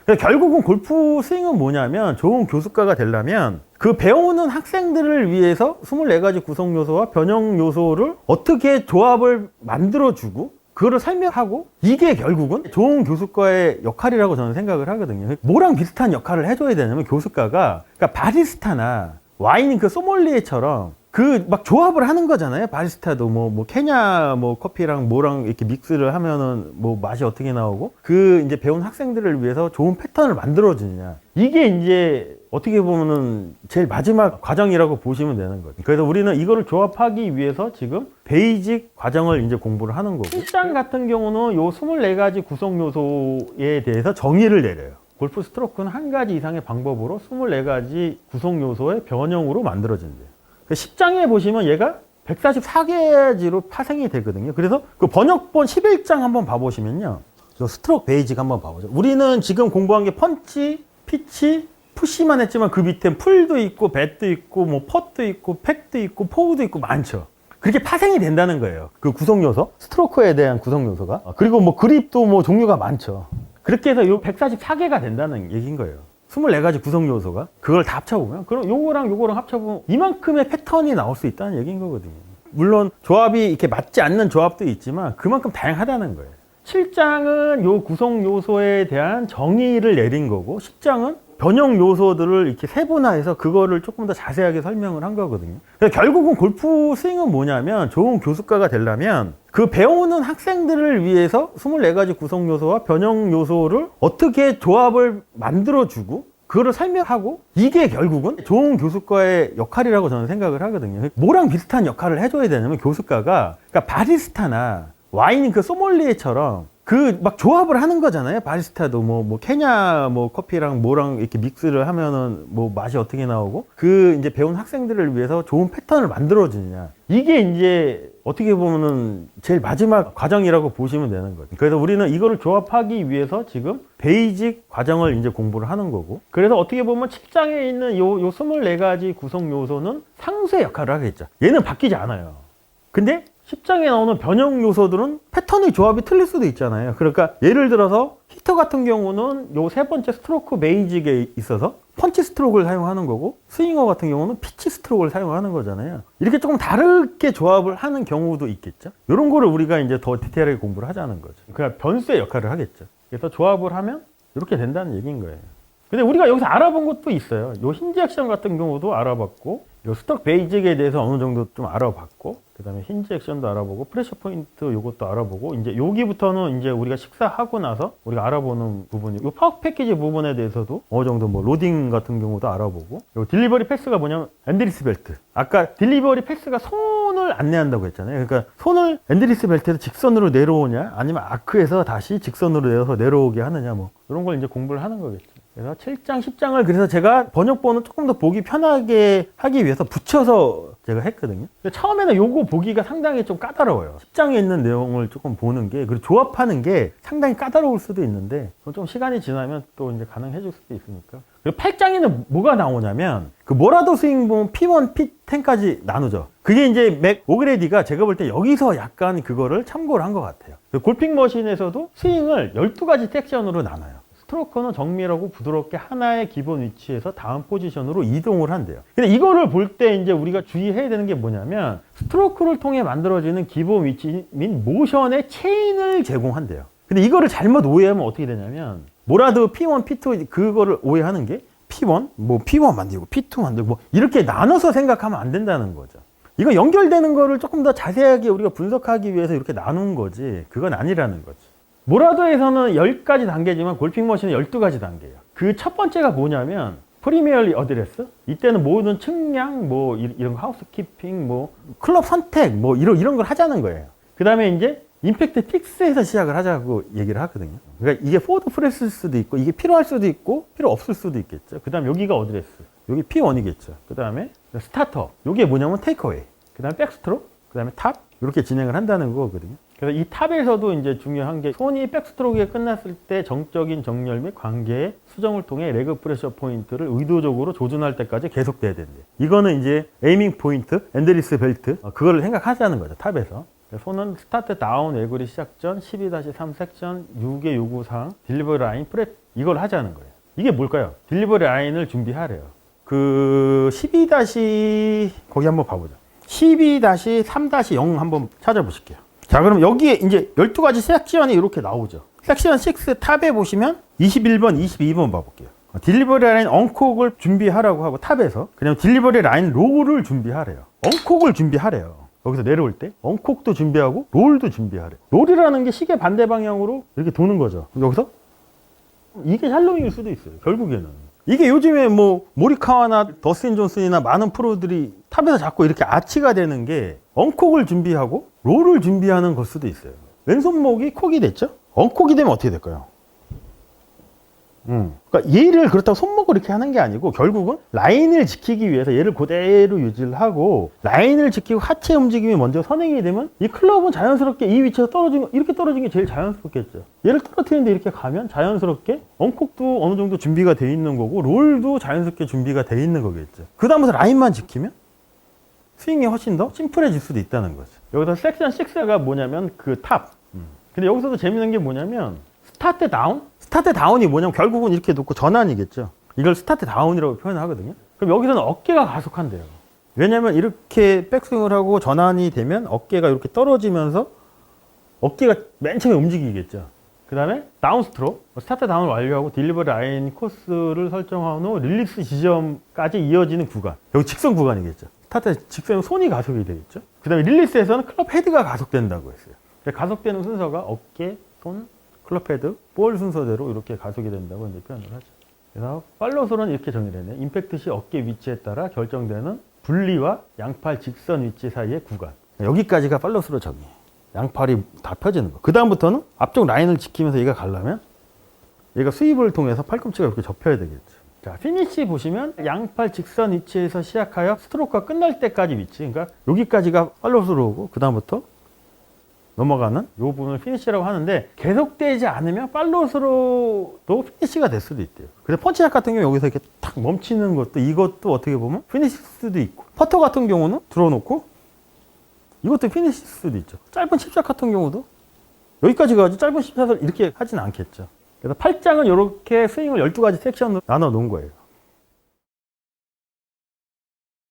그러니까 결국은 골프 스윙은 뭐냐면 좋은 교수가가 되려면 그 배우는 학생들을 위해서 24가지 구성 요소와 변형 요소를 어떻게 조합을 만들어주고 그거를 설명하고 이게 결국은 좋은 교수과의 역할이라고 저는 생각을 하거든요. 뭐랑 비슷한 역할을 해줘야 되냐면 교수과가 그러니까 바리스타나 와인 그 소믈리에처럼 그 막 조합을 하는 거잖아요. 바리스타도 뭐 케냐 뭐 커피랑 뭐랑 이렇게 믹스를 하면은 뭐 맛이 어떻게 나오고 그 이제 배운 학생들을 위해서 좋은 패턴을 만들어 주느냐. 이게 이제 어떻게 보면은 제일 마지막 과정이라고 보시면 되는 거죠. 그래서 우리는 이거를 조합하기 위해서 지금 베이직 과정을 이제 공부를 하는 거고. 실장 같은 경우는 요 24가지 구성 요소에 대해서 정의를 내려요. 골프 스트로크는 한 가지 이상의 방법으로 24가지 구성 요소의 변형으로 만들어진대요. 10장에 보시면 얘가 144가지로 파생이 되거든요. 그래서 그 번역본 11장 한번 봐보시면요. 저 스트로크 베이직 한번 봐보죠. 우리는 지금 공부한 게 펀치, 피치, 푸시만 했지만 그 밑에 풀도 있고, 배도 있고, 뭐 펫도 있고, 팩도 있고, 포우도 있고 많죠. 그렇게 파생이 된다는 거예요. 그 구성 요소, 스트로크에 대한 구성 요소가. 그리고 뭐 그립도 뭐 종류가 많죠. 그렇게 해서 요 144개가 된다는 얘기인 거예요. 24가지 구성 요소가 그걸 다 합쳐보면 그럼 요거랑 합쳐보면 이만큼의 패턴이 나올 수 있다는 얘기인 거거든요. 물론 조합이 이렇게 맞지 않는 조합도 있지만 그만큼 다양하다는 거예요. 7장은 요 구성 요소에 대한 정의를 내린 거고 10장은 변형 요소들을 이렇게 세분화해서 그거를 조금 더 자세하게 설명을 한 거거든요. 그래서 결국은 골프 스윙은 뭐냐면 좋은 교수가가 되려면 그 배우는 학생들을 위해서 24가지 구성 요소와 변형 요소를 어떻게 조합을 만들어주고 그거를 설명하고 이게 결국은 좋은 교수과의 역할이라고 저는 생각을 하거든요. 뭐랑 비슷한 역할을 해줘야 되냐면 교수과가 그러니까 바리스타나 와인 그 소믈리에처럼 그 막 조합을 하는 거잖아요. 바리스타도 뭐 케냐 뭐 커피랑 뭐랑 이렇게 믹스를 하면은 뭐 맛이 어떻게 나오고 그 이제 배운 학생들을 위해서 좋은 패턴을 만들어 주느냐. 이게 이제 어떻게 보면은 제일 마지막 과정이라고 보시면 되는 거죠. 그래서 우리는 이거를 조합하기 위해서 지금 베이직 과정을 이제 공부를 하는 거고. 그래서 어떻게 보면 7장에 있는 요 24가지 구성 요소는 상수의 역할을 하겠죠. 얘는 바뀌지 않아요. 근데 10장에 나오는 변형 요소들은 패턴의 조합이 틀릴 수도 있잖아요. 그러니까 예를 들어서 히터 같은 경우는 요 세 번째 스트로크 베이직에 있어서 펀치 스트로크를 사용하는 거고 스윙어 같은 경우는 피치 스트로크를 사용하는 거잖아요. 이렇게 조금 다르게 조합을 하는 경우도 있겠죠. 이런 거를 우리가 이제 더 디테일하게 공부를 하자는 거죠. 그냥 변수의 역할을 하겠죠. 그래서 조합을 하면 이렇게 된다는 얘기인 거예요. 근데 우리가 여기서 알아본 것도 있어요. 요 힌지 액션 같은 경우도 알아봤고 요 스트로크 베이직에 대해서 어느 정도 좀 알아봤고 그 다음에 힌지 액션도 알아보고 프레셔 포인트 요것도 알아보고 이제 여기부터는 이제 우리가 식사하고 나서 우리가 알아보는 부분이 요 파워 패키지 부분에 대해서도 어느 정도 뭐 로딩 같은 경우도 알아보고 요 딜리버리 패스가 뭐냐면 앤드리스 벨트 아까 딜리버리 패스가 손을 안내한다고 했잖아요. 그러니까 손을 앤드리스 벨트에서 직선으로 내려오냐 아니면 아크에서 다시 직선으로 내려서 내려오게 하느냐 뭐 이런 걸 이제 공부를 하는 거겠죠. 그래서 7장, 10장을 그래서 제가 번역본을 조금 더 보기 편하게 하기 위해서 붙여서 제가 했거든요. 처음에는 요거 보기가 상당히 좀 까다로워요. 10장에 있는 내용을 조금 보는 게, 그리고 조합하는 게 상당히 까다로울 수도 있는데, 좀 시간이 지나면 또 이제 가능해질 수도 있으니까. 그리고 8장에는 뭐가 나오냐면, 그 뭐라도 스윙 보면 P1, P10까지 나누죠. 그게 이제 맥 오그레디가 제가 볼 때 여기서 약간 그거를 참고를 한 것 같아요. 골핑 머신에서도 스윙을 12가지 섹션으로 나눠요. 스트로크는 정밀하고 부드럽게 하나의 기본 위치에서 다음 포지션으로 이동을 한대요. 근데 이거를 볼 때 이제 우리가 주의해야 되는 게 뭐냐면 스트로크를 통해 만들어지는 기본 위치 및 모션의 체인을 제공한대요. 근데 이거를 잘못 오해하면 어떻게 되냐면 뭐라도 P1, P2 그거를 오해하는 게 P1, 뭐 P1 만들고 P2 만들고 뭐 이렇게 나눠서 생각하면 안 된다는 거죠. 이거 연결되는 거를 조금 더 자세하게 우리가 분석하기 위해서 이렇게 나눈 거지 그건 아니라는 거지. 모라도에서는 10가지 단계지만 골핑 머신은 12가지 단계예요. 그 첫 번째가 뭐냐면 프리미어 어드레스. 이때는 모든 측량, 뭐 이런 거 하우스키핑, 뭐 클럽 선택, 뭐 이런 걸 하자는 거예요. 그 다음에 이제 임팩트 픽스에서 시작을 하자고 얘기를 하거든요. 그러니까 이게 포워드 프레스일 수도 있고 이게 필요할 수도 있고 필요 없을 수도 있겠죠. 그 다음에 여기가 어드레스. 여기 P1이겠죠. 그 다음에 스타터. 이게 뭐냐면 테이크어웨이. 그 다음에 백스트로크. 그 다음에 탑. 이렇게 진행을 한다는 거거든요. 그래서 이 탑에서도 이제 중요한 게 손이 백스트로크에 끝났을 때 정적인 정렬 및 관계의 수정을 통해 레그 프레셔 포인트를 의도적으로 조준할 때까지 계속돼야 된대. 이거는 이제 에이밍 포인트, 앤드리스 벨트 그거를 생각하자는 거죠. 탑에서. 손은 스타트 다운 에그리 시작 전 12-3 섹션 6의 요구사항 딜리버리 라인 이걸 하자는 거예요. 이게 뭘까요? 딜리버리 라인을 준비하래요. 그 12- 거기 한번 봐보자. 12-3-0 한번 찾아보실게요. 자, 그럼 여기에 이제 12가지 섹션이 이렇게 나오죠. 섹션 6 탑에 보시면 21번, 22번 봐볼게요. 딜리버리 라인 언콕을 준비하라고 하고 탑에서 그냥 딜리버리 라인 롤을 준비하래요. 언콕을 준비하래요. 여기서 내려올 때 언콕도 준비하고 롤도 준비하래요. 롤이라는 게 시계 반대 방향으로 이렇게 도는 거죠. 여기서 이게 샬로잉일 수도 있어요. 결국에는. 이게 요즘에 뭐 모리카와나 더스틴 존슨이나 많은 프로들이 탑에서 자꾸 이렇게 아치가 되는 게 언콕을 준비하고 롤을 준비하는 걸 수도 있어요. 왼손목이 콕이 됐죠? 언콕이 되면 어떻게 될까요? 그러니까 얘를 그렇다고 손목을 이렇게 하는 게 아니고 결국은 라인을 지키기 위해서 얘를 그대로 유지를 하고 라인을 지키고 하체 움직임이 먼저 선행이 되면 이 클럽은 자연스럽게 이 위치에서 떨어지면 이렇게 떨어지는 게 제일 자연스럽겠죠. 얘를 떨어뜨리는데 이렇게 가면 자연스럽게 언콕도 어느 정도 준비가 돼 있는 거고 롤도 자연스럽게 준비가 돼 있는 거겠죠. 그 다음부터 라인만 지키면 스윙이 훨씬 더 심플해질 수도 있다는 거죠. 여기서 섹션 6가 뭐냐면 그 탑. 근데 여기서도 재밌는 게 뭐냐면 스타트 다운? 스타트 다운이 뭐냐면 결국은 이렇게 놓고 전환이겠죠. 이걸 스타트 다운이라고 표현하거든요. 그럼 여기서는 어깨가 가속한대요. 왜냐면 이렇게 백스윙을 하고 전환이 되면 어깨가 이렇게 떨어지면서 어깨가 맨 처음에 움직이겠죠. 그 다음에 다운 스트로크, 스타트 다운 완료하고 딜리버리 라인 코스를 설정한 후 릴리스 지점까지 이어지는 구간. 여기 직선 구간이겠죠. 스타트 직선은 손이 가속이 되겠죠. 그 다음에 릴리스에서는 클럽 헤드가 가속된다고 했어요. 가속되는 순서가 어깨, 손, 클럽 헤드, 볼 순서대로 이렇게 가속이 된다고 이제 표현을 하죠. 그래서 팔로우솔은 이렇게 정의를 했네. 임팩트 시 어깨 위치에 따라 결정되는 분리와 양팔 직선 위치 사이의 구간. 여기까지가 팔로우솔 정의예요. 양팔이 다 펴지는 거. 그 다음부터는 앞쪽 라인을 지키면서 얘가 가려면 얘가 스윕을 통해서 팔꿈치가 이렇게 접혀야 되겠죠. 자, 피니시 보시면 양팔 직선 위치에서 시작하여 스트로크가 끝날 때까지 위치. 그러니까 여기까지가 팔로우솔로 오고 그 다음부터 넘어가는 이 부분을 피니시라고 하는데 계속되지 않으면 팔로우스로도 피니시가 될 수도 있대요. 그래서 펀치샷 같은 경우 여기서 이렇게 탁 멈추는 것도 이것도 어떻게 보면 피니시일 수도 있고 퍼터 같은 경우는 들어놓고 이것도 피니시일 수도 있죠. 짧은 칩샷 같은 경우도 여기까지 가지고 짧은 칩샷을 이렇게 하진 않겠죠. 그래서 팔짱은 이렇게 스윙을 12가지 섹션으로 나눠 놓은 거예요.